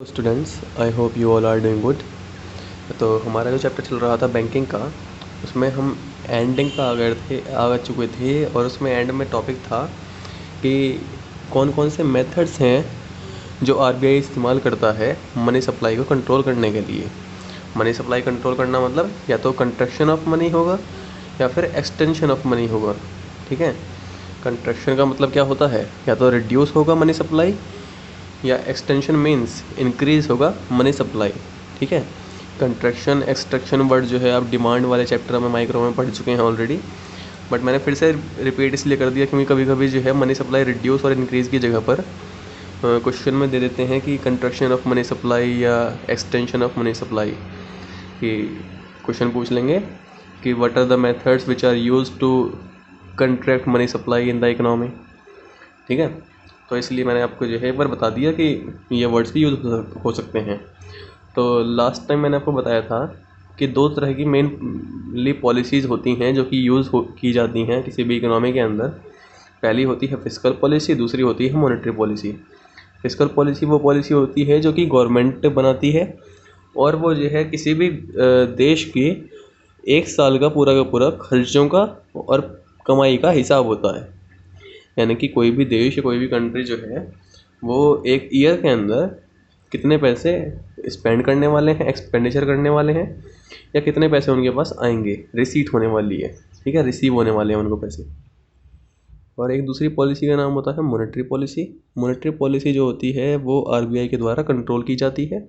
Students, I hope you all are doing good. तो हमारा जो चैप्टर चल रहा था बैंकिंग का, उसमें हम एंडिंग पे आ चुके थे और उसमें एंड में टॉपिक था कि कौन कौन से मेथड्स हैं जो आरबीआई इस्तेमाल करता है मनी सप्लाई को कंट्रोल करने के लिए। मनी सप्लाई कंट्रोल करना मतलब या तो कंट्रैक्शन ऑफ मनी होगा या फिर एक्सटेंशन ऑफ मनी होगा। ठीक है, कंट्रैक्शन का मतलब क्या होता है, या तो रिड्यूस होगा मनी सप्लाई या एक्सटेंशन मीन्स इंक्रीज होगा मनी सप्लाई। ठीक है, कंट्रैक्शन एक्सट्रैक्शन वर्ड जो है आप डिमांड वाले चैप्टर में माइक्रो में पढ़ चुके हैं ऑलरेडी, बट मैंने फिर से रिपीट इसलिए कर दिया क्योंकि कभी कभी जो है मनी सप्लाई रिड्यूस और इंक्रीज़ की जगह पर क्वेश्चन में दे देते हैं कि कंट्रैक्शन ऑफ मनी सप्लाई या एक्सटेंशन ऑफ मनी सप्लाई। कि क्वेश्चन पूछ लेंगे कि what are the methods which are used to contract money supply in the economy. ठीक है, तो इसलिए मैंने आपको जो है एक बार बता दिया कि ये वर्ड्स भी यूज़ हो सकते हैं। तो लास्ट टाइम मैंने आपको बताया था कि दो तरह की मेनली पॉलिसीज़ होती हैं जो कि की जाती हैं किसी भी इकोनॉमी के अंदर। पहली होती है फिस्कल पॉलिसी, दूसरी होती है मॉनेटरी पॉलिसी। फिस्कल पॉलिसी वो पॉलिसी होती है जो कि गवर्नमेंट बनाती है और वो जो है किसी भी देश के एक साल का पूरा खर्चों का और कमाई का हिसाब होता है। यानी कि कोई भी देश या कोई भी कंट्री जो है वो एक ईयर के अंदर कितने पैसे स्पेंड करने वाले हैं, एक्सपेंडिचर करने वाले हैं, या कितने पैसे उनके पास आएंगे, रिसीट होने वाली है। ठीक है, रिसीव होने वाले हैं उनको पैसे। और एक दूसरी पॉलिसी का नाम होता है मॉनेटरी पॉलिसी। मॉनेटरी पॉलिसी जो होती है वो आरबीआई के द्वारा कंट्रोल की जाती है।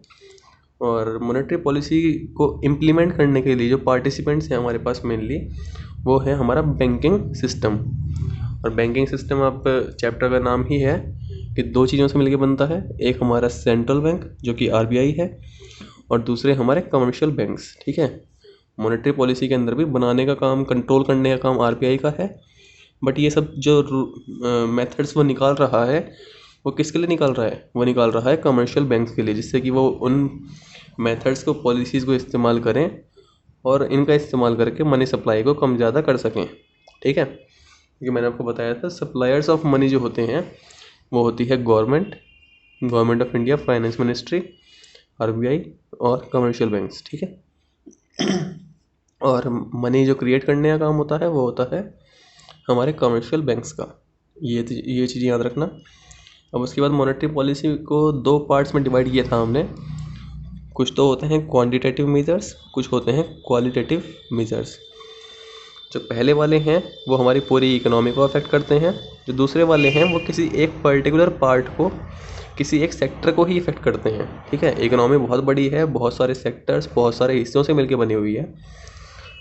और मॉनेटरी पॉलिसी को इम्प्लीमेंट करने के लिए जो पार्टिसिपेंट्स हैं हमारे पास मेनली वो है हमारा बैंकिंग सिस्टम। और बैंकिंग सिस्टम आप चैप्टर का नाम ही है कि दो चीज़ों से मिलकर बनता है, एक हमारा सेंट्रल बैंक जो कि आरबीआई है और दूसरे हमारे कमर्शियल बैंक्स। ठीक है, मॉनेटरी पॉलिसी के अंदर भी बनाने का काम, कंट्रोल करने का काम आरबीआई का है, बट ये सब जो मेथड्स वो निकाल रहा है वो किसके लिए निकाल रहा है, वो निकाल रहा है कमर्शियल बैंक्स के लिए, जिससे कि वो उन मेथड्स को, पॉलिसीज़ को इस्तेमाल करें और इनका इस्तेमाल करके मनी सप्लाई को कम ज़्यादा कर सकें। ठीक है, क्योंकि मैंने आपको बताया था सप्लायर्स ऑफ मनी जो होते हैं वो होती है government of India, finance ministry, RBI और कमर्शियल बैंक्स। ठीक है, और मनी जो क्रिएट करने का काम होता है वो होता है हमारे कमर्शियल बैंक्स का। ये चीज़ याद रखना। अब उसके बाद मॉनेटरी पॉलिसी को दो पार्ट्स में डिवाइड किया था हमने। कुछ तो होते हैं क्वांटिटेटिव मेजर्स, कुछ होते हैं क्वालिटेटिव मेजर्स। जो पहले वाले हैं वो हमारी पूरी इकोनॉमी को अफेक्ट करते हैं, जो दूसरे वाले हैं वो किसी एक पर्टिकुलर पार्ट को, किसी एक सेक्टर को ही इफेक्ट करते हैं। ठीक है, इकोनॉमी बहुत बड़ी है, बहुत सारे सेक्टर्स, बहुत सारे हिस्सों से मिलकर बनी हुई है।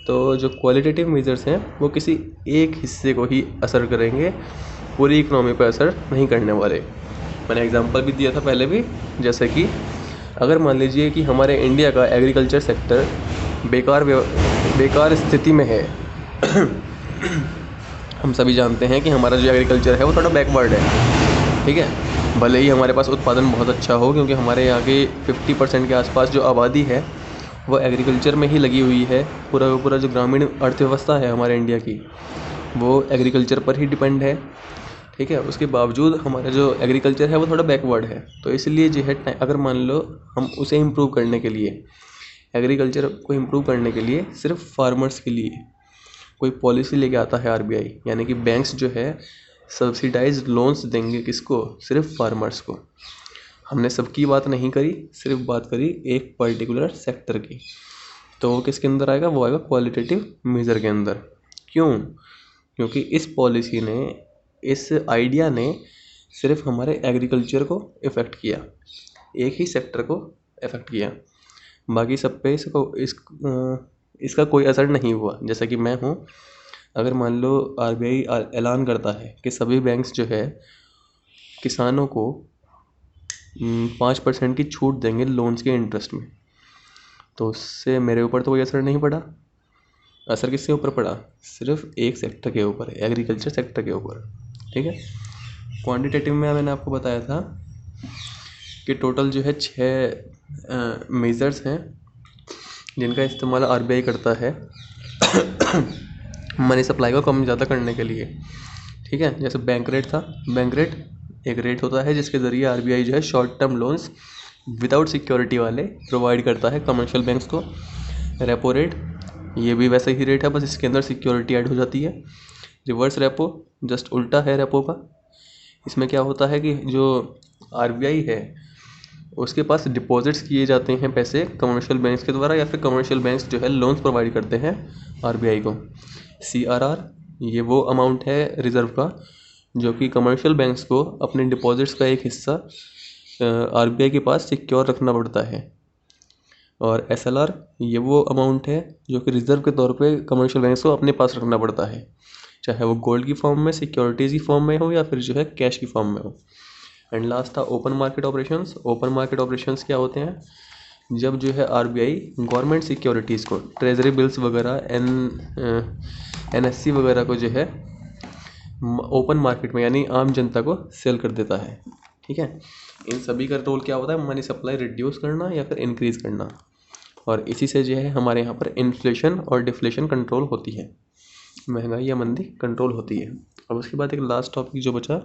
तो जो क्वालिटेटिव मेजर्स हैं वो किसी एक हिस्से को ही असर करेंगे, पूरी इकोनॉमी पर असर नहीं करने वाले। मैंने एग्जांपल भी दिया था पहले भी, जैसे कि अगर मान लीजिए कि हमारे इंडिया का एग्रीकल्चर सेक्टर बेकार स्थिति में है हम सभी जानते हैं कि हमारा जो एग्रीकल्चर है वो थोड़ा बैकवर्ड है। ठीक है, भले ही हमारे पास उत्पादन बहुत अच्छा हो, क्योंकि हमारे यहाँ के 50% के आसपास जो आबादी है वो एग्रीकल्चर में ही लगी हुई है। पूरा जो ग्रामीण अर्थव्यवस्था है हमारे इंडिया की वो एग्रीकल्चर पर ही डिपेंड है। ठीक है, उसके बावजूद हमारा जो एग्रीकल्चर है वो थोड़ा बैकवर्ड है। तो इसलिए जो है अगर मान लो हम उसे इम्प्रूव करने के लिए, एग्रीकल्चर को इम्प्रूव करने के लिए सिर्फ फार्मर्स के लिए कोई पॉलिसी लेके आता है आरबीआई, यानी कि बैंक्स जो है सब्सिडाइज्ड लोन्स देंगे किसको, सिर्फ फार्मर्स को। हमने सबकी बात नहीं करी, सिर्फ बात करी एक पर्टिकुलर सेक्टर की। तो वो किसके अंदर आएगा, वो आएगा क्वालिटेटिव मेजर के अंदर। क्यों? क्योंकि इस पॉलिसी ने, इस आइडिया ने सिर्फ हमारे एग्रीकल्चर को इफ़ेक्ट किया, एक ही सेक्टर को इफ़ेक्ट किया, बाकी सब पे इसका कोई असर नहीं हुआ। जैसा कि मैं हूँ, अगर मान लो आरबीआई ऐलान करता है कि सभी बैंक्स जो है किसानों को 5% की छूट देंगे लोन्स के इंटरेस्ट में, तो उससे मेरे ऊपर तो कोई असर नहीं पड़ा। असर किसके ऊपर पड़ा, सिर्फ एक सेक्टर के ऊपर, एग्रीकल्चर सेक्टर के ऊपर। ठीक है, क्वांटिटेटिव में मैंने आपको बताया था कि टोटल जो है 6 मेजर्स हैं जिनका इस्तेमाल आरबीआई करता है मनी सप्लाई को कम ज़्यादा करने के लिए। ठीक है, जैसे बैंक रेट था, बैंक रेट एक रेट होता है जिसके ज़रिए आरबीआई जो है short term loans without security वाले प्रोवाइड करता है कमर्शियल बैंक्स को। रेपो रेट, ये भी वैसे ही रेट है, बस इसके अंदर सिक्योरिटी ऐड हो जाती है। रिवर्स रेपो जस्ट उल्टा है रेपो का। इसमें क्या होता है कि जो आरबीआई है उसके पास डिपॉजिट्स किए जाते हैं पैसे कमर्शियल बैंक्स के द्वारा, या फिर कमर्शियल बैंक्स जो है लोन्स प्रोवाइड करते हैं आरबीआई को। सीआरआर, ये वो अमाउंट है रिजर्व का जो कि कमर्शियल बैंक्स को अपने डिपॉजिट्स का एक हिस्सा आरबीआई के पास सिक्योर रखना पड़ता है। और एसएलआर, ये वो अमाउंट है जो कि रिजर्व के तौर पे कमर्शियल बैंक्स को अपने पास रखना पड़ता है, चाहे वो गोल्ड की फॉर्म में, सिक्योरिटीज़ की फॉर्म में हो, या फिर जो है कैश की फॉर्म में हो। एंड लास्ट था open market operations. Open market operations क्या होते हैं? जब जो है आरबीआई गवर्नमेंट सिक्योरिटीज़ को, ट्रेजरी बिल्स वगैरह, एनएससी वगैरह को जो है ओपन मार्केट में यानी आम जनता को सेल कर देता है। ठीक है, इन सभी का रोल क्या होता है? मनी सप्लाई रिड्यूस करना या फिर इंक्रीज़ करना। और इसी से जो है हमारे यहाँ पर इन्फ्लेशन और डिफ्लेशन कंट्रोल होती है, महंगाई या मंदी कंट्रोल होती है। अब उसके बाद एक लास्ट टॉपिक जो बचा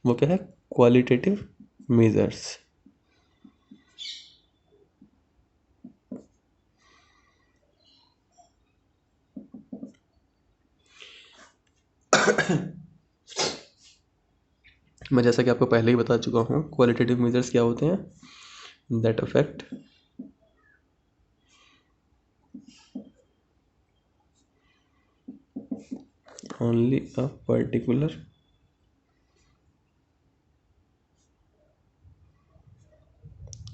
वो क्या है? Qualitative measures. मैं जैसा कि आपको पहले ही बता चुका हूँ, क्वालिटेटिव मेजर्स क्या होते हैं? That affect only a particular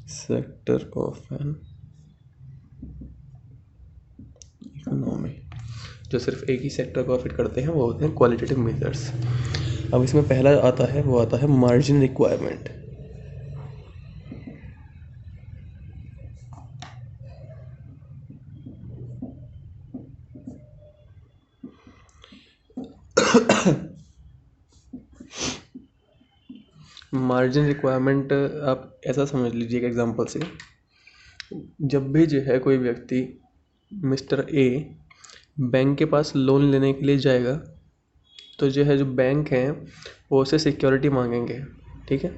sector of an economy, जो सिर्फ एक ही सेक्टर को अफेक्ट करते हैं वो होते हैं क्वालिटेटिव मेजर्स। अब इसमें पहला आता है, वो आता है मार्जिन रिक्वायरमेंट। मार्जिन रिक्वायरमेंट आप ऐसा समझ लीजिए एक एग्जांपल से, जब भी जो है कोई व्यक्ति मिस्टर ए बैंक के पास लोन लेने के लिए जाएगा तो जो है जो बैंक हैं वो उसे सिक्योरिटी मांगेंगे। ठीक है,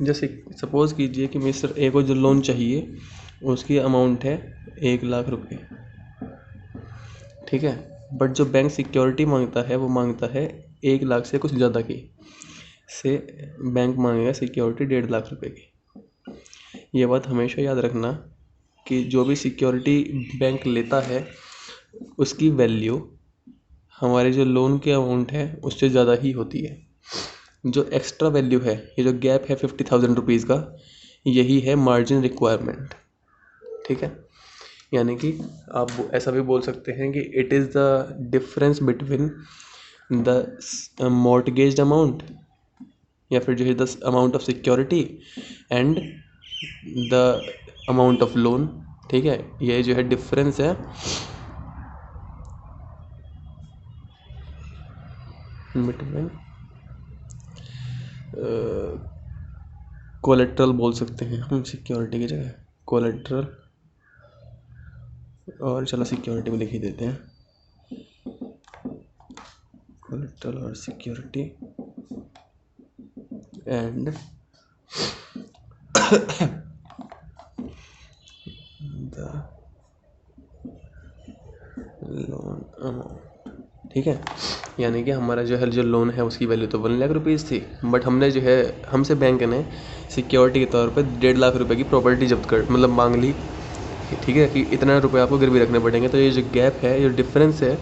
जैसे सपोज़ कीजिए कि मिस्टर ए को जो लोन चाहिए उसकी अमाउंट है 1,00,000 रुपये। ठीक है, बट जो बैंक सिक्योरिटी मांगता है वो मांगता है 1,00,000 से कुछ ज़्यादा की, से बैंक मांगेगा सिक्योरिटी 1.5 लाख रुपए की। ये बात हमेशा याद रखना कि जो भी सिक्योरिटी बैंक लेता है उसकी वैल्यू हमारे जो लोन के अमाउंट है उससे ज़्यादा ही होती है। जो एक्स्ट्रा वैल्यू है, ये जो गैप है 50,000 रुपीज़ का, यही है मार्जिन रिक्वायरमेंट। ठीक है, यानी कि आप ऐसा भी बोल सकते हैं कि it is the difference between the mortgage amount या फिर जो है the amount of security and the amount of loan. ठीक है, ये जो है डिफरेंस है बिटवीन कोलेट्रल बोल सकते हैं हम सिक्योरिटी की जगह, कोलेट्रल, और चलो सिक्योरिटी में लिख ही देते हैं, कोलेट्रल और security and the loan amount. ठीक है, यानी कि हमारा जो है जो लोन है उसकी वैल्यू तो 1,00,000 रुपीज़ थी, बट हमने जो है हमसे बैंक ने सिक्योरिटी के तौर पे 1.5 लाख रुपए की प्रॉपर्टी जब्त कर मतलब मांग ली। ठीक है, कि इतना रुपए आपको गिरवी रखने पड़ेंगे। तो ये जो गैप है, जो डिफरेंस है,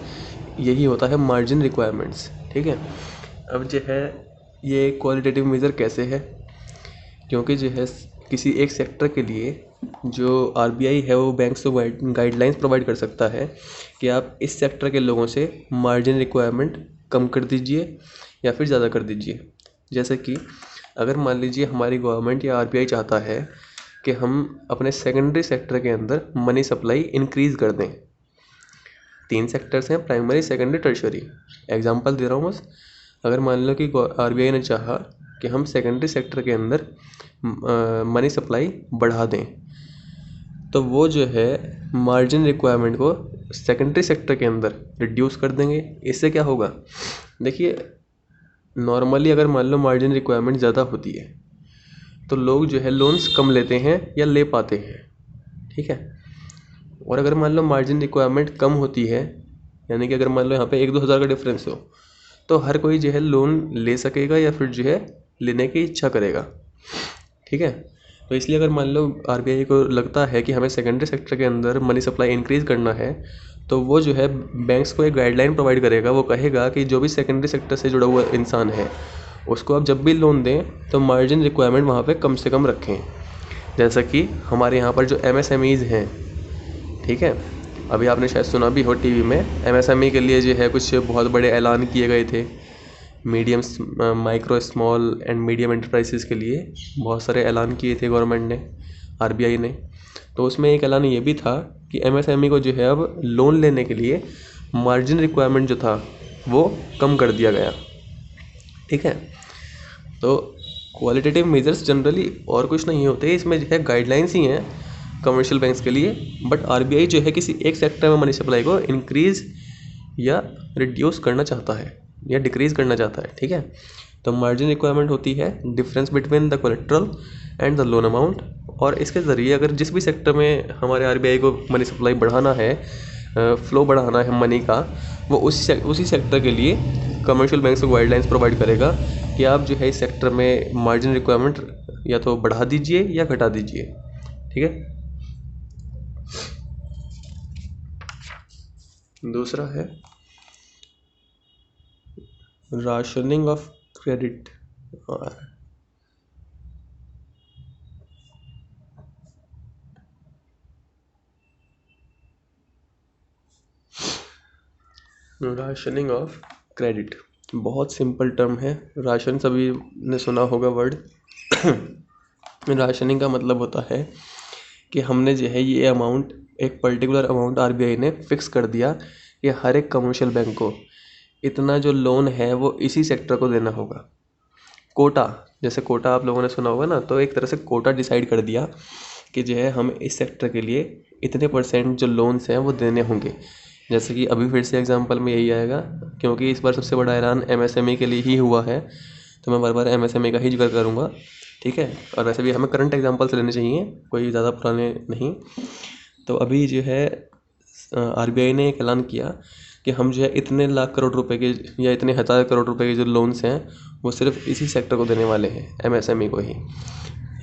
यही होता है मार्जिन रिक्वायरमेंट्स। ठीक है, अब जो है ये क्वालिटेटिव मेजर कैसे है? क्योंकि जो है किसी एक सेक्टर के लिए जो आरबीआई है वो बैंक्स को गाइडलाइंस प्रोवाइड कर सकता है कि आप इस सेक्टर के लोगों से मार्जिन रिक्वायरमेंट कम कर दीजिए या फिर ज़्यादा कर दीजिए। जैसे कि अगर मान लीजिए हमारी गवर्नमेंट या आरबीआई चाहता है कि हम अपने सेकेंडरी सेक्टर के अंदर मनी सप्लाई इंक्रीज़ कर दें। 3 सेक्टर्स हैं, प्राइमरी, सेकेंडरी, टर्शरी। एग्जांपल दे रहा हूँ बस। अगर मान लो कि आरबीआई ने चाहा कि हम सेकेंडरी सेक्टर के अंदर मनी सप्लाई बढ़ा दें, तो वो जो है मार्जिन रिक्वायरमेंट को सेकेंडरी सेक्टर के अंदर रिड्यूस कर देंगे। इससे क्या होगा? देखिए, नॉर्मली अगर मान लो मार्जिन रिक्वायरमेंट ज़्यादा होती है तो लोग जो है लोन्स कम लेते हैं या ले पाते हैं, ठीक है। और अगर मान लो मार्जिन रिक्वायरमेंट कम होती है, यानी कि अगर मान लो यहाँ पे 1-2 हज़ार का डिफरेंस हो, तो हर कोई जो है लोन ले सकेगा या फिर जो है लेने की इच्छा करेगा, ठीक है। तो इसलिए अगर मान लो आरबीआई को लगता है कि हमें सेकेंडरी सेक्टर के अंदर मनी सप्लाई इंक्रीज़ करना है, तो वो जो है बैंक्स को एक गाइडलाइन प्रोवाइड करेगा। वो कहेगा कि जो भी सेकेंडरी सेक्टर से जुड़ा हुआ इंसान है उसको आप जब भी लोन दें तो मार्जिन रिक्वायरमेंट वहाँ पे कम से कम रखें। जैसा कि हमारे यहाँ पर जो MSMEs हैं, ठीक है, अभी आपने शायद सुना भी हो टीवी में, MSME के लिए जो है कुछ बहुत बड़े ऐलान किए गए थे। Medium, micro, small and medium enterprises के लिए बहुत सारे ऐलान किए थे गवर्नमेंट ने, आरबीआई ने। तो उसमें एक ऐलान ये भी था कि MSME को जो है अब लोन लेने के लिए मार्जिन रिक्वायरमेंट जो था वो कम कर दिया गया, ठीक है। तो क्वालिटेटिव मेजर्स जनरली और कुछ नहीं होते, इसमें जो है गाइडलाइंस ही हैं कमर्शियल बैंक्स के लिए। बट आरबीआई जो है किसी एक सेक्टर में मनी सप्लाई को इंक्रीज़ या रिड्यूस करना चाहता है या डिक्रीज़ करना चाहता है, ठीक है। तो मार्जिन रिक्वायरमेंट होती है difference between the collateral and the loan amount, और इसके ज़रिए अगर जिस भी सेक्टर में हमारे आरबीआई को मनी सप्लाई बढ़ाना है, फ्लो बढ़ाना है मनी का, वो उसी सेक्टर के लिए कमर्शियल बैंक्स को गाइडलाइंस प्रोवाइड करेगा कि आप जो है इस सेक्टर में मार्जिन रिक्वायरमेंट या तो बढ़ा दीजिए या घटा दीजिए, ठीक है। दूसरा है rationing of credit. Rationing of credit बहुत सिंपल टर्म है। राशन सभी ने सुना होगा वर्ड। राशनिंग का मतलब होता है कि हमने जो है ये अमाउंट, एक पर्टिकुलर अमाउंट आरबीआई ने फिक्स कर दिया कि हर एक कमर्शियल बैंक को इतना जो लोन है वो इसी सेक्टर को देना होगा। कोटा, जैसे कोटा आप लोगों ने सुना होगा ना, तो एक तरह से कोटा डिसाइड कर दिया कि जो है हम इस सेक्टर के लिए इतने % जो लोन्स हैं वो देने होंगे। जैसे कि अभी फिर से एग्जांपल में यही आएगा, क्योंकि इस बार सबसे बड़ा ऐलान MSME के लिए ही हुआ है, तो मैं बार बार MSME का ही जिक्र करूँगा, ठीक है। और वैसे भी हमें करंट एग्जांपल से लेने चाहिए, कोई ज़्यादा पुराने नहीं। तो अभी जो है आरबीआई ने एक ऐलान किया कि हम जो है इतने लाख करोड़ रुपए के या इतने हज़ार करोड़ रुपए के जो लोन्स हैं वो सिर्फ इसी सेक्टर को देने वाले हैं, MSME को ही।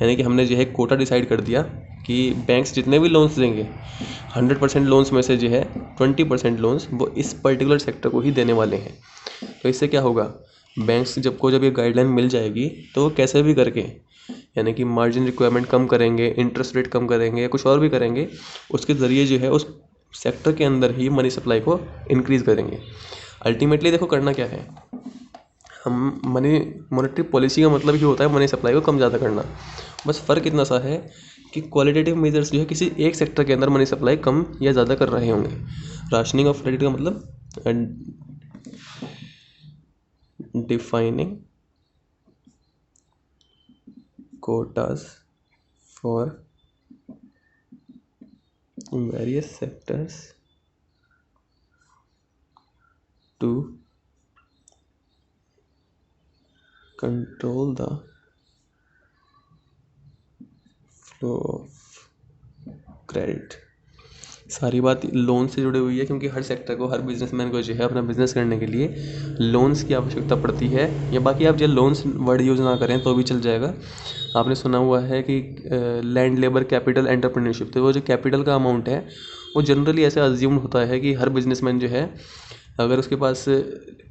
यानी कि हमने जो है कोटा डिसाइड कर दिया कि बैंक्स जितने भी लोन्स देंगे 100% लोन्स में से जो है 20% लोन्स वो इस पर्टिकुलर सेक्टर को ही देने वाले हैं। तो इससे क्या होगा, बैंक्स जब ये गाइडलाइन मिल जाएगी तो वो कैसे भी करके, यानी कि मार्जिन रिक्वायरमेंट कम करेंगे, इंटरेस्ट रेट कम करेंगे या कुछ और भी करेंगे, उसके ज़रिए जो है उस सेक्टर के अंदर ही मनी सप्लाई को इंक्रीज़ करेंगे। अल्टीमेटली देखो करना क्या है, हम मॉनेटरी पॉलिसी का मतलब ही होता है मनी सप्लाई को कम ज़्यादा करना। बस फ़र्क इतना सा है कि क्वालिटेटिव मेजर्स जो है किसी एक सेक्टर के अंदर मनी सप्लाई कम या ज़्यादा कर रहे होंगे। राशनिंग ऑफ क्रेडिट का मतलब defining quotas for various sectors to control the flow of credit। सारी बात लोन से जुड़ी हुई है, क्योंकि हर सेक्टर को, हर बिजनेसमैन को जो है अपना बिजनेस करने के लिए लोन्स की आवश्यकता पड़ती है। या बाकी आप जो लोन्स वर्ड यूज़ ना करें तो भी चल जाएगा। आपने सुना हुआ है कि लैंड, लेबर, कैपिटल, एंटरप्रेन्योरशिप, तो वो जो कैपिटल का अमाउंट है वो जनरली ऐसे अज्यूम होता है कि हर बिजनेसमैन जो है अगर उसके पास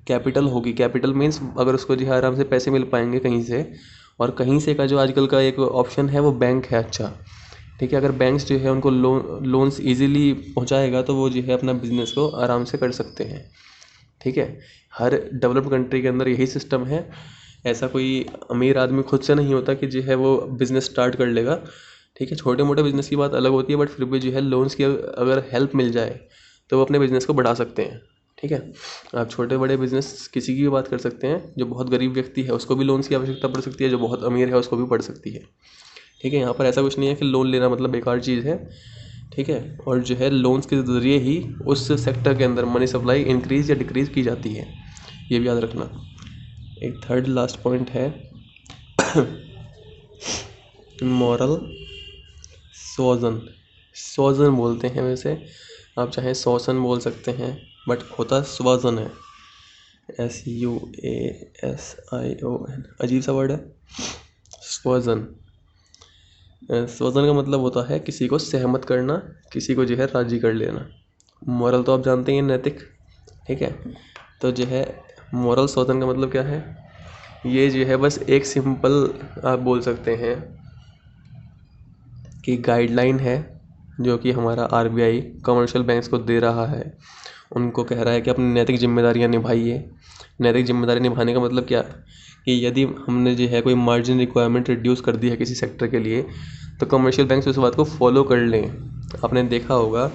कैपिटल होगी, कैपिटल मीन्स अगर उसको जो है आराम से पैसे मिल पाएंगे कहीं से, और कहीं से का जो आजकल का एक ऑप्शन है वो बैंक है। अच्छा, ठीक है, अगर बैंक्स जो है उनको लोन्स इजीली पहुंचाएगा तो वो जो है अपना बिजनेस को आराम से कर सकते हैं, ठीक है। हर डेवलप्ड कंट्री के अंदर यही सिस्टम है। ऐसा कोई अमीर आदमी खुद से नहीं होता कि जो है वो बिज़नेस स्टार्ट कर लेगा, ठीक है। छोटे मोटे बिज़नेस की बात अलग होती है, बट फिर भी जो है लोन्स की अगर हेल्प मिल जाए तो वो अपने बिज़नेस को बढ़ा सकते हैं, ठीक है। आप छोटे बड़े बिज़नेस किसी की भी बात कर सकते हैं। जो बहुत गरीब व्यक्ति है उसको भी लोन्स की आवश्यकता पड़ सकती है, जो बहुत अमीर है उसको भी पड़ सकती है, ठीक है। यहाँ पर ऐसा कुछ नहीं है कि लोन लेना मतलब बेकार चीज़ है, ठीक है। और जो है लोन्स के ज़रिए ही उस सेक्टर के अंदर मनी सप्लाई इंक्रीज़ या डिक्रीज़ की जाती है, ये भी याद रखना। एक थर्ड लास्ट पॉइंट है इमोरल शोजन, शोजन बोलते हैं वैसे, आप चाहे शोषण बोल सकते हैं, बट होता स्वजन है, SUASION, अजीब सा वर्ड है स्वजन। स्वजन का मतलब होता है किसी को सहमत करना, किसी को जो है राजी कर लेना। मॉरल तो आप जानते हैं नैतिक, ठीक है। तो जो है मॉरल स्वजन का मतलब क्या है, ये जो है बस एक सिंपल आप बोल सकते हैं कि गाइडलाइन है जो कि हमारा RBI कमर्शियल बैंक्स को दे रहा है। उनको कह रहा है कि अपनी नैतिक जिम्मेदारियां निभाइए। नैतिक जिम्मेदारी निभाने का मतलब क्या है कि यदि हमने जो है कोई मार्जिन रिक्वायरमेंट रिड्यूस कर दी है किसी सेक्टर के लिए, तो कमर्शियल बैंक्स उस बात को फॉलो कर लें। आपने देखा होगा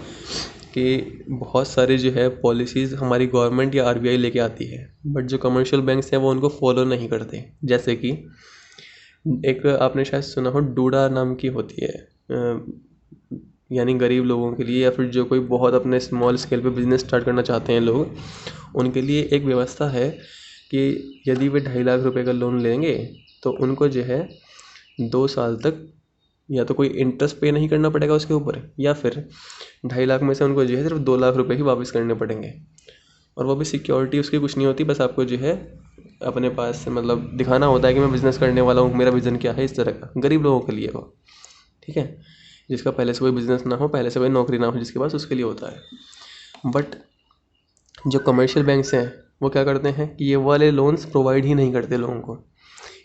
कि बहुत सारी जो है पॉलिसीज़ हमारी गवर्नमेंट या RBI लेके आती है, बट जो कमर्शियल बैंक्स हैं वो उनको फॉलो नहीं करते। जैसे कि एक आपने शायद सुना हो, डूडा नाम की होती है, यानी गरीब लोगों के लिए या फिर जो कोई बहुत अपने स्मॉल स्केल पे बिजनेस स्टार्ट करना चाहते हैं लोग, उनके लिए एक व्यवस्था है कि यदि वे 2.5 लाख रुपए का लोन लेंगे तो उनको जो है 2 साल तक या तो कोई इंटरेस्ट पे नहीं करना पड़ेगा उसके ऊपर, या फिर 2.5 लाख में से उनको जो है सिर्फ 2 लाख रुपए ही वापस करने पड़ेंगे। और वो भी सिक्योरिटी उसकी कुछ नहीं होती, बस आपको जो है अपने पास से मतलब दिखाना होता है कि मैं बिज़नेस करने वाला हूँ, मेरा विज़न क्या है, इस तरह का। गरीब लोगों के लिए वो, ठीक है, जिसका पहले से कोई बिज़नेस ना हो, पहले से कोई नौकरी ना हो जिसके पास, उसके लिए होता है। बट जो कमर्शियल बैंक्स हैं वो क्या करते हैं कि ये वाले लोन्स प्रोवाइड ही नहीं करते लोगों को,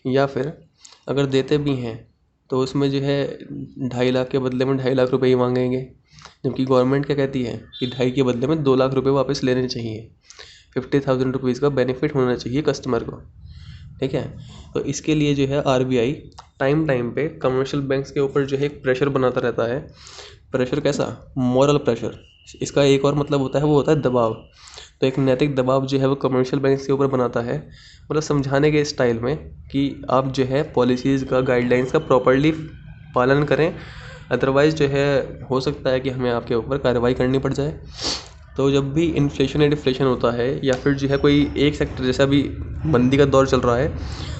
या फिर अगर देते भी हैं तो उसमें जो है 2.5 लाख के बदले में 2.5 लाख रुपए ही मांगेंगे, जबकि गवर्नमेंट क्या कहती है कि 2.5 के बदले में 2 लाख रुपए वापस लेने चाहिए। 50,000 रुपीज़ का बेनिफिट होना चाहिए कस्टमर को, ठीक है। तो इसके लिए जो है RBI टाइम टाइम पे कमर्शियल बैंक्स के ऊपर जो है एक प्रेशर बनाता रहता है। प्रेशर कैसा, मॉरल प्रेशर। इसका एक और मतलब होता है, वो होता है दबाव। तो एक नैतिक दबाव जो है वो कमर्शियल बैंक्स के ऊपर बनाता है, मतलब समझाने के स्टाइल में कि आप जो है पॉलिसीज़ का, गाइडलाइंस का प्रॉपरली पालन करें, अदरवाइज़ जो है हो सकता है कि हमें आपके ऊपर कार्रवाई करनी पड़ जाए। तो जब भी इन्फ्लेशन या डिफ्लेशन होता है, या फिर जो है कोई एक सेक्टर, जैसा भी मंदी का दौर चल रहा है,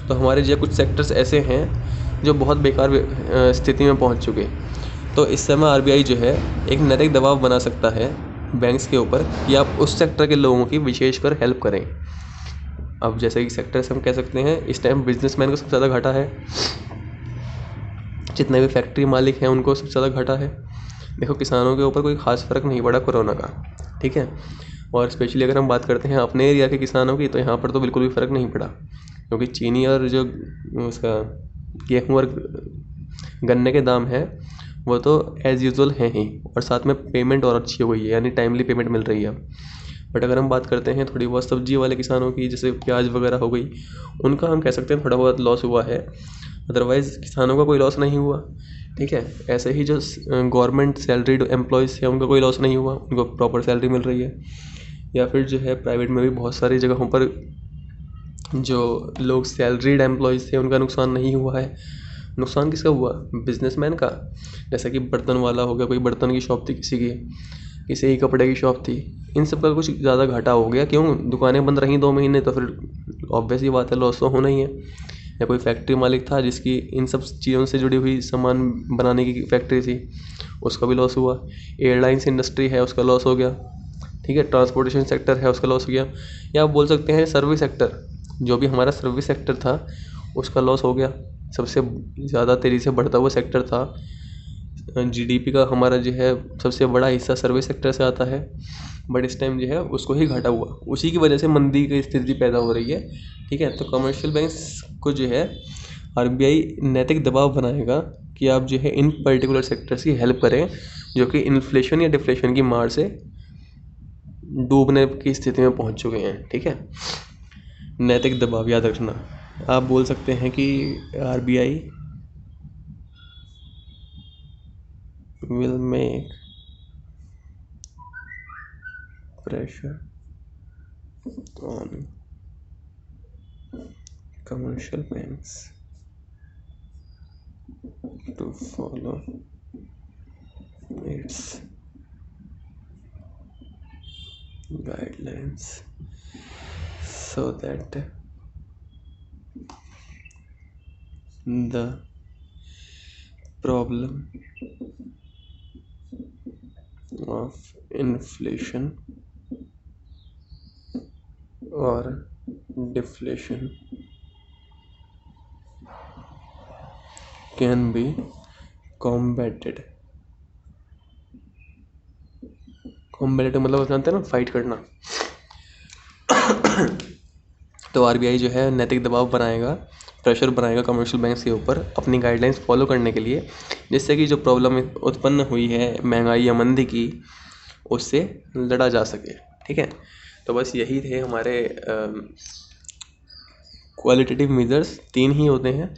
तो हमारे जो कुछ सेक्टर्स ऐसे हैं जो बहुत बेकार स्थिति में पहुंच चुके, तो इस समय RBI जो है एक नैतिक दबाव बना सकता है बैंक्स के ऊपर कि आप उस सेक्टर के लोगों की विशेषकर हेल्प करें। अब जैसे कि सेक्टर्स हम कह सकते हैं, इस टाइम बिजनेसमैन को सबसे ज़्यादा घाटा है, जितने भी फैक्ट्री मालिक हैं उनको सबसे ज़्यादा घाटा है। देखो, किसानों के ऊपर कोई ख़ास फ़र्क नहीं पड़ा कोरोना का, ठीक है। और स्पेशली अगर हम बात करते हैं अपने एरिया के किसानों की, तो यहाँ पर तो बिल्कुल भी फ़र्क नहीं पड़ा, क्योंकि चीनी और जो उसका गेहूँ और गन्ने के दाम है वो तो एज़ यूजुअल हैं ही, और साथ में पेमेंट और अच्छी हो गई है, यानी टाइमली पेमेंट मिल रही है। बट अगर हम बात करते हैं थोड़ी बहुत सब्जी वाले किसानों की, जैसे प्याज वगैरह हो गई, उनका हम कह सकते हैं थोड़ा बहुत लॉस हुआ है, अदरवाइज़ किसानों का कोई लॉस नहीं हुआ, ठीक है। ऐसे ही जो गवर्नमेंट सैलरीड एम्प्लॉयज़ हैं उनका कोई लॉस नहीं हुआ, उनको प्रॉपर सैलरी मिल रही है। या फिर जो है प्राइवेट में भी बहुत सारी जगहों पर जो लोग सैलरीड एम्प्लॉयज़ थे उनका नुकसान नहीं हुआ है। नुकसान किसका हुआ, बिजनेसमैन का। जैसा कि बर्तन वाला हो गया, कोई बर्तन की शॉप थी किसी की कपड़े की शॉप थी, इन सब का कुछ ज़्यादा घाटा हो गया। क्यों, दुकानें बंद रहीं 2 महीने, तो फिर ऑब्वियस ही बात है लॉस तो होना ही है। या कोई फैक्ट्री मालिक था जिसकी इन सब चीज़ों से जुड़ी हुई सामान बनाने की फैक्ट्री थी, उसका भी लॉस हुआ। एयरलाइंस इंडस्ट्री है, उसका लॉस हो गया, ठीक है। ट्रांसपोर्टेशन सेक्टर है, उसका लॉस हो गया। या आप बोल सकते हैं सर्विस सेक्टर, जो भी हमारा सर्विस सेक्टर था उसका लॉस हो गया। सबसे ज़्यादा तेज़ी से बढ़ता हुआ सेक्टर था, GDP का हमारा जो है सबसे बड़ा हिस्सा सर्विस सेक्टर से आता है, बट इस टाइम जो है उसको ही घाटा हुआ। उसी की वजह से मंदी की स्थिति पैदा हो रही है, ठीक है। तो कमर्शियल बैंक्स को जो है RBI नैतिक दबाव बनाएगा कि आप जो है इन पर्टिकुलर सेक्टर्स की हेल्प करें जो कि इन्फ्लेशन या डिफ्लेशन की मार से डूबने की स्थिति में पहुंच चुके हैं, ठीक है। नैतिक दबाव याद रखना। आप बोल सकते हैं कि RBI will make pressure on commercial banks to follow its guidelines so that the problem of inflation और डिफ्लेशन कैन बी कॉम्बैटेड। कॉम्बैटेड मतलब जानते हैं ना, फाइट करना। तो आरबीआई जो है नैतिक दबाव बनाएगा, प्रेशर बनाएगा कमर्शियल बैंक्स के ऊपर अपनी गाइडलाइंस फॉलो करने के लिए, जिससे कि जो प्रॉब्लम उत्पन्न हुई है महंगाई या मंदी की, उससे लड़ा जा सके। ठीक है, तो बस यही थे हमारे क्वालिटेटिव मेजर्स। 3 ही होते हैं।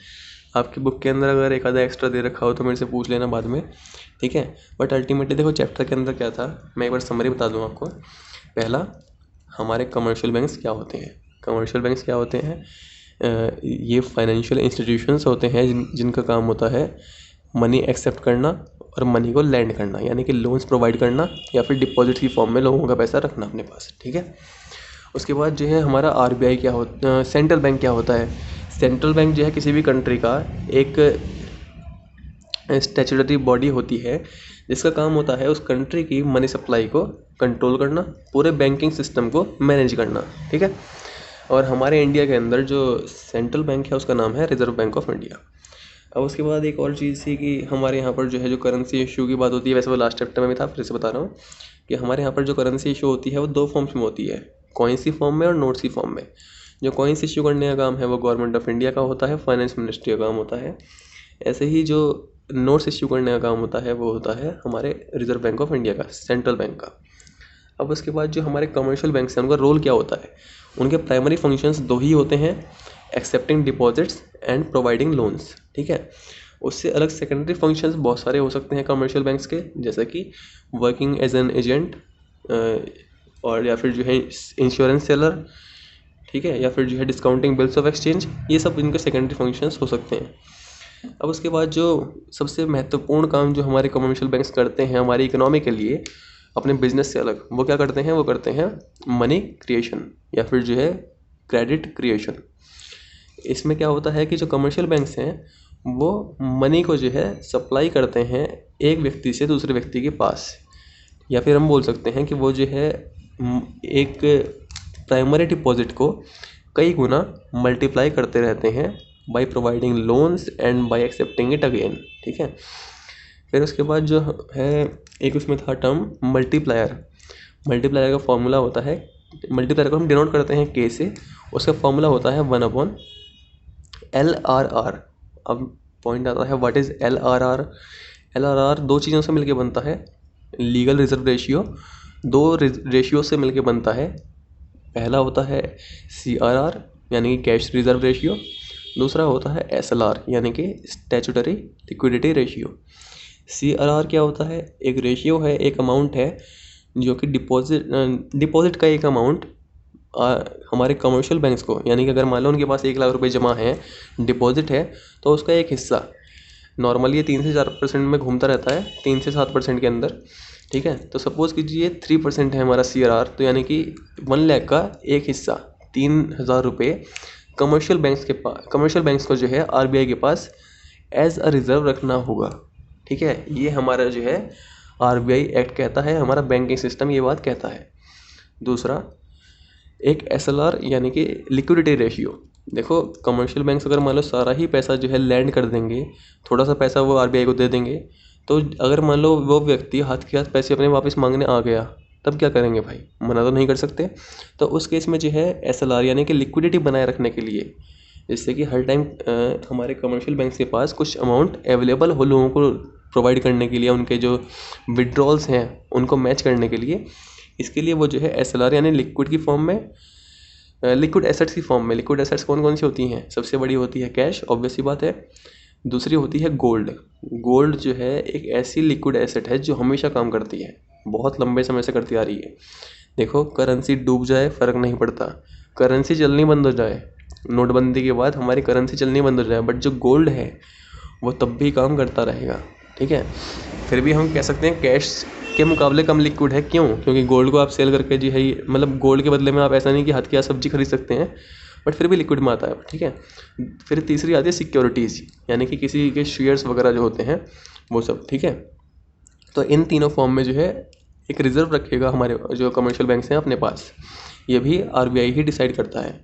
आपकी बुक के अंदर अगर एक आधा एक्स्ट्रा दे रखा हो तो मेरे से पूछ लेना बाद में, ठीक है। बट अल्टीमेटली देखो चैप्टर के अंदर क्या था, मैं एक बार समरी बता दूँ आपको। पहला, हमारे कमर्शियल बैंक्स क्या होते हैं। कमर्शियल बैंक्स क्या होते हैं? ये फाइनेंशियल इंस्टीट्यूशंस होते हैं जिनका काम होता है मनी एक्सेप्ट करना और मनी को लैंड करना, यानी कि लोन्स प्रोवाइड करना या फिर डिपॉजिट की फॉर्म में लोगों का पैसा रखना अपने पास। ठीक है, उसके बाद जो है हमारा आरबीआई क्या होता, सेंट्रल बैंक क्या होता है। सेंट्रल बैंक जो है किसी भी कंट्री का एक स्टैट्यूटरी बॉडी होती है जिसका काम होता है उस कंट्री की मनी सप्लाई को कंट्रोल करना, पूरे बैंकिंग सिस्टम को मैनेज करना। ठीक है, और हमारे इंडिया के अंदर जो सेंट्रल बैंक है उसका नाम है रिजर्व बैंक ऑफ इंडिया। अब उसके बाद एक और चीज़ थी कि हमारे यहाँ पर जो है जो करेंसी इशू की बात होती है, वैसे वो लास्ट चैप्टर में भी था, फिर से बता रहा हूँ कि हमारे यहाँ पर जो करेंसी इशू होती है वो 2 फॉर्म्स में होती है, कॉइन्स की फॉर्म में और नोट्स की फॉर्म में। जो कॉइन्स इशू करने का काम है वो गवर्नमेंट ऑफ इंडिया का होता है, फाइनेंस मिनिस्ट्री का काम होता है। ऐसे ही जो नोट्स इशू करने का काम होता है वो होता है हमारे रिजर्व बैंक ऑफ इंडिया का, सेंट्रल बैंक का। अब उसके बाद जो हमारे कमर्शियल बैंक्स हैं उनका रोल क्या होता है। उनके प्राइमरी फंक्शंस 2 ही होते हैं, accepting deposits and providing loans. ठीक है, उससे अलग सेकेंडरी फंक्शंस बहुत सारे हो सकते हैं कमर्शियल बैंक्स के, जैसे कि वर्किंग एज एन एजेंट और या फिर जो है इंश्योरेंस सेलर, ठीक है, या फिर जो है डिस्काउंटिंग बिल्स ऑफ एक्सचेंज, ये सब इनके सेकेंडरी फंक्शंस हो सकते हैं। अब उसके बाद जो सबसे महत्वपूर्ण काम जो हमारे कमर्शियल बैंक्स करते हैं हमारी इकोनॉमी के लिए अपने बिजनेस से अलग, वो क्या करते हैं, वो करते हैं मनी क्रिएशन या फिर जो है क्रेडिट क्रिएशन। इसमें क्या होता है कि जो कमर्शियल बैंक्स हैं वो मनी को जो है सप्लाई करते हैं एक व्यक्ति से दूसरे व्यक्ति के पास, या फिर हम बोल सकते हैं कि वो जो है एक प्राइमरी डिपॉजिट को कई गुना मल्टीप्लाई करते रहते हैं by providing loans and bye accepting it again. ठीक है, फिर उसके बाद जो है एक उसमें था टर्म मल्टीप्लायर। मल्टीप्लायर का फॉर्मूला होता है, मल्टीप्लायर को हम डिनोट करते हैं के से, उसका फॉर्मूला होता है 1/LRR। अब पॉइंट आता है व्हाट इज़ LRR। LRR 2 चीज़ों से मिलके बनता है, लीगल रिजर्व रेशियो 2 रेशियो से मिलके बनता है। पहला होता है CRR यानी कि कैश रिजर्व रेशियो, दूसरा होता है SLR यानी कि स्टैट्यूटरी लिक्विडिटी रेशियो। CRR क्या होता है, एक रेशियो है, एक अमाउंट है जो कि डिपॉजिट का एक अमाउंट हमारे कमर्शियल बैंक्स को, यानी कि अगर मान लो उनके पास 1 लाख रुपए जमा है, डिपॉजिट है, तो उसका एक हिस्सा नॉर्मली 3 से 4% में घूमता रहता है, 3 से 7% के अंदर। ठीक है, तो सपोज़ कीजिए 3% है हमारा CRR, तो यानी कि 1 लाख का एक हिस्सा 3000 रुपये कमर्शियल बैंक्स को जो है आरबीआई के पास एज अ रिज़र्व रखना होगा। ठीक है, ये हमारा जो है आरबीआई एक्ट कहता है, हमारा बैंकिंग सिस्टम ये बात कहता है। दूसरा एक SLR यानी कि लिक्विडिटी रेशियो। देखो कमर्शियल बैंक्स अगर मान लो सारा ही पैसा जो है लैंड कर देंगे, थोड़ा सा पैसा वो आरबीआई को दे देंगे, तो अगर मान लो वो व्यक्ति हाथ के हाथ पैसे अपने वापस मांगने आ गया, तब क्या करेंगे भाई, मना तो नहीं कर सकते। तो उस केस में जो है SLR यानी कि लिक्विडिटी बनाए रखने के लिए, जिससे कि हर टाइम हमारे कमर्शियल बैंक के पास कुछ अमाउंट अवेलेबल हो लोगों को प्रोवाइड करने के लिए, उनके जो विड्रॉल्स हैं उनको मैच करने के लिए, इसके लिए वो जो है SLR यानी लिक्विड की फॉर्म में, लिक्विड एसेट्स की फॉर्म में। लिक्विड एसेट्स कौन कौन सी होती हैं, सबसे बड़ी होती है कैश, ऑब्वियस सी बात है। दूसरी होती है गोल्ड। गोल्ड जो है एक ऐसी लिक्विड एसेट है जो हमेशा काम करती है, बहुत लंबे समय से करती आ रही है। देखो करेंसी डूब जाए फ़र्क नहीं पड़ता, करेंसी चलनी बंद हो जाए, नोटबंदी के बाद हमारी करेंसी चलनी बंद हो जाए, बट जो गोल्ड है वो तब भी काम करता रहेगा। ठीक है, फिर भी हम कह सकते हैं कैश के मुकाबले कम लिक्विड है। क्यों? क्योंकि गोल्ड को आप सेल करके जो है मतलब गोल्ड के बदले में आप ऐसा नहीं कि हाथ की सब्जी खरीद सकते हैं, बट फिर भी लिक्विड में आता है, ठीक है। फिर तीसरी आती है सिक्योरिटीज़, यानी कि किसी के शेयर्स वगैरह जो होते हैं वो सब, ठीक है। तो इन तीनों फॉर्म में जो है एक रिजर्व रखेगा हमारे जो कमर्शियल बैंक्स हैं अपने पास, ये भी आरबीआई ही डिसाइड करता है।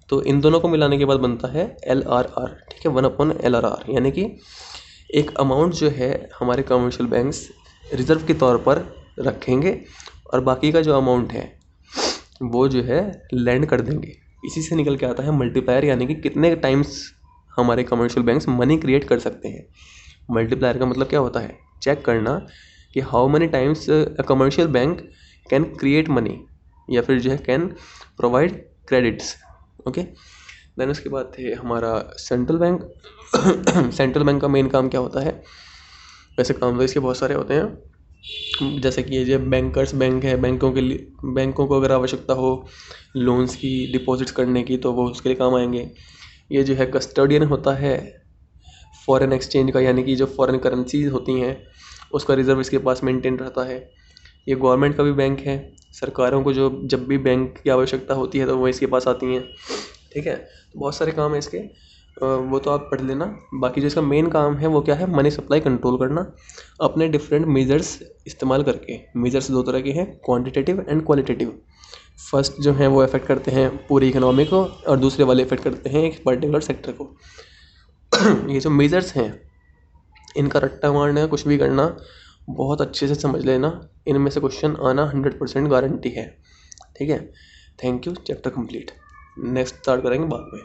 तो इन दोनों को मिलाने के बाद बनता है LRR, ठीक है, 1/LRR, यानी कि एक अमाउंट जो है हमारे कमर्शियल बैंक्स रिजर्व के तौर पर रखेंगे और बाकी का जो अमाउंट है वो जो है लैंड कर देंगे। इसी से निकल के आता है मल्टीप्लायर, यानी कि कितने टाइम्स हमारे कमर्शियल बैंक्स मनी क्रिएट कर सकते हैं। मल्टीप्लायर का मतलब क्या होता है, चेक करना कि how money times a commercial bank can create money, या फिर जो है can provide credits, okay. Then उसके बाद थे हमारा सेंट्रल बैंक। सेंट्रल बैंक का मेन काम क्या होता है, वैसे काम तो इसके बहुत सारे होते हैं, जैसे कि ये जो बैंकर्स बैंक है, बैंकों को अगर आवश्यकता हो लोन्स की, डिपॉजिट्स करने की, तो वो उसके लिए काम आएंगे। ये जो है कस्टोडियन होता है फॉरेन एक्सचेंज का, यानी कि जो फॉरेन करेंसीज होती हैं उसका रिजर्व इसके पास मेंटेन रहता है। ये गवर्नमेंट का भी बैंक है, सरकारों को जो जब भी बैंक की आवश्यकता होती है तो वो इसके पास आती हैं, ठीक है। तो बहुत सारे काम है इसके, वो तो आप पढ़ लेना। बाकी जो इसका मेन काम है वो क्या है, मनी सप्लाई कंट्रोल करना अपने डिफरेंट मेजर्स इस्तेमाल करके। मेजर्स दो तरह के हैं, क्वांटिटेटिव एंड क्वालिटेटिव। फर्स्ट जो है वो अफेक्ट करते हैं पूरी इकोनॉमी को और दूसरे वाले अफेक्ट करते हैं एक पर्टिकुलर सेक्टर को। ये जो मेजर्स हैं इनका रट्टा मारना, कुछ भी करना बहुत अच्छे से समझ लेना, इनमें से क्वेश्चन आना 100% गारंटी है, ठीक है। Thank you, chapter complete. Next start करेंगे बाद में।